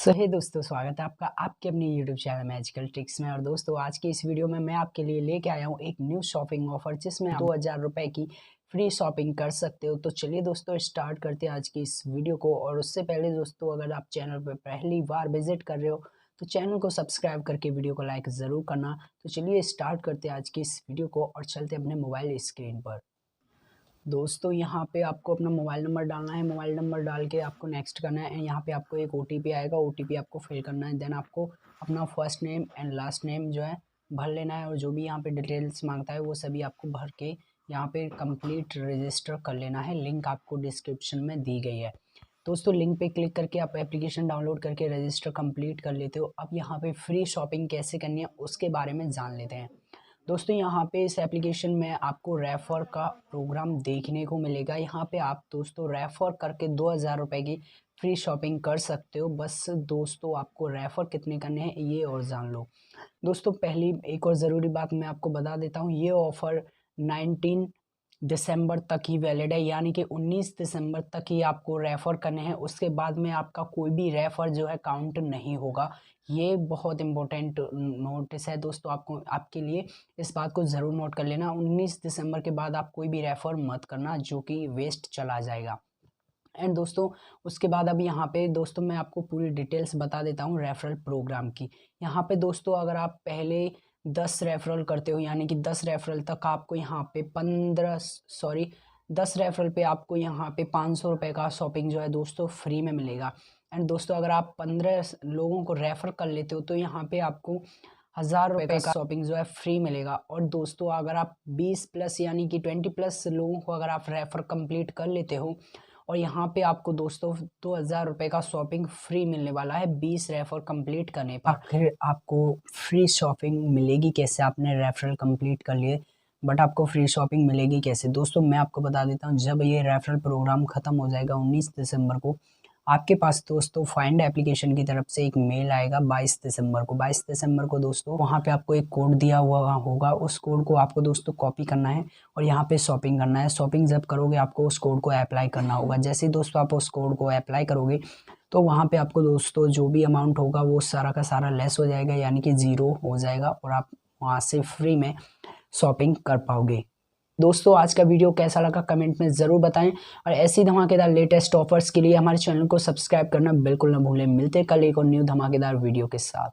हे दोस्तों, स्वागत है आपका आपके अपने यूट्यूब चैनल मैजिकल ट्रिक्स में। और दोस्तों, आज की इस वीडियो में मैं आपके लिए लेके आया हूँ एक न्यू शॉपिंग ऑफर जिसमें आप 2000 रुपये की फ्री शॉपिंग कर सकते हो। तो चलिए दोस्तों, स्टार्ट करते हैं आज की इस वीडियो को। और उससे पहले दोस्तों, अगर आप चैनल पर पहली बार विजिट कर रहे हो तो चैनल को सब्सक्राइब करके वीडियो को लाइक ज़रूर करना। तो चलिए स्टार्ट करते हैं आज की इस वीडियो को और चलते अपने मोबाइल स्क्रीन पर। दोस्तों, यहाँ पे आपको अपना मोबाइल नंबर डालना है। मोबाइल नंबर डाल के आपको नेक्स्ट करना है। यहाँ पे आपको एक ओटीपी आएगा, ओटीपी आपको फिल करना है। देन आपको अपना first name and last name जो है भर लेना है। और जो भी यहाँ पे डिटेल्स मांगता है वो सभी आपको भर के यहाँ पे कंप्लीट रजिस्टर कर लेना है। लिंक आपको डिस्क्रिप्शन में दी गई है। दोस्तों, लिंक पे क्लिक करके आप एप्लीकेशन डाउनलोड करके रजिस्टर कंप्लीट कर लेते हो। अब यहाँ पे फ्री शॉपिंग कैसे करनी है उसके बारे में जान लेते हैं। दोस्तों, यहाँ पे इस एप्लीकेशन में आपको रेफर का प्रोग्राम देखने को मिलेगा। यहाँ पे आप दोस्तों रेफर करके 2000 रुपये की फ्री शॉपिंग कर सकते हो। बस दोस्तों, आपको रेफर कितने करने हैं ये और जान लो। दोस्तों, पहली एक और ज़रूरी बात मैं आपको बता देता हूँ। ये ऑफ़र 19 दिसंबर तक ही वैलिड है, यानी कि 19 दिसंबर तक ही आपको रेफ़र करने हैं। उसके बाद में आपका कोई भी रेफ़र जो है काउंट नहीं होगा। ये बहुत इम्पोर्टेंट नोटिस है दोस्तों, आपके लिए। इस बात को ज़रूर नोट कर लेना। 19 दिसंबर के बाद आप कोई भी रेफ़र मत करना, जो कि वेस्ट चला जाएगा। एंड दोस्तों, उसके बाद अब यहाँ पे दोस्तों मैं आपको पूरी डिटेल्स बता देता हूँ रेफरल प्रोग्राम की। यहाँ पे दोस्तों, अगर आप पहले 10 रेफरल करते हो, यानी कि 10 रेफरल तक आपको यहाँ पे 10 रेफरल पे आपको यहाँ पे 500 रुपये का शॉपिंग जो है दोस्तों फ्री में मिलेगा। एंड दोस्तों, अगर आप 15 लोगों को रेफ़र कर लेते हो तो यहाँ पे आपको 1000 रुपये का शॉपिंग जो है फ्री मिलेगा। और दोस्तों, अगर आप 20 प्लस यानी कि 20 प्लस लोगों को अगर आप रेफ़र कंप्लीट कर लेते हो और यहाँ पे आपको दोस्तों 2000 रुपये का शॉपिंग फ्री मिलने वाला है 20 रेफर कंप्लीट करने पर। आखिर आपको फ्री शॉपिंग मिलेगी कैसे? आपने रेफरल कंप्लीट कर लिए बट आपको फ्री शॉपिंग मिलेगी कैसे? दोस्तों, मैं आपको बता देता हूँ। जब ये रेफरल प्रोग्राम ख़त्म हो जाएगा 19 दिसंबर को, आपके पास दोस्तों फाइंड एप्लीकेशन की तरफ से एक मेल आएगा 22 दिसंबर को। 22 दिसंबर को दोस्तों वहाँ पे आपको एक कोड दिया हुआ होगा। उस कोड को आपको दोस्तों कॉपी करना है और यहाँ पे शॉपिंग करना है। शॉपिंग जब करोगे आपको उस कोड को अप्लाई करना होगा। जैसे ही दोस्तों आप उस कोड को अप्लाई करोगे तो वहाँ पे आपको दोस्तों जो भी अमाउंट होगा वो सारा का सारा लेस हो जाएगा, यानी कि ज़ीरो हो जाएगा और आप वहाँ से फ्री में शॉपिंग कर पाओगे। दोस्तों, आज का वीडियो कैसा लगा कमेंट में ज़रूर बताएं। और ऐसी धमाकेदार लेटेस्ट ऑफर्स के लिए हमारे चैनल को सब्सक्राइब करना बिल्कुल ना भूलें। मिलते हैं कल एक और न्यू धमाकेदार वीडियो के साथ।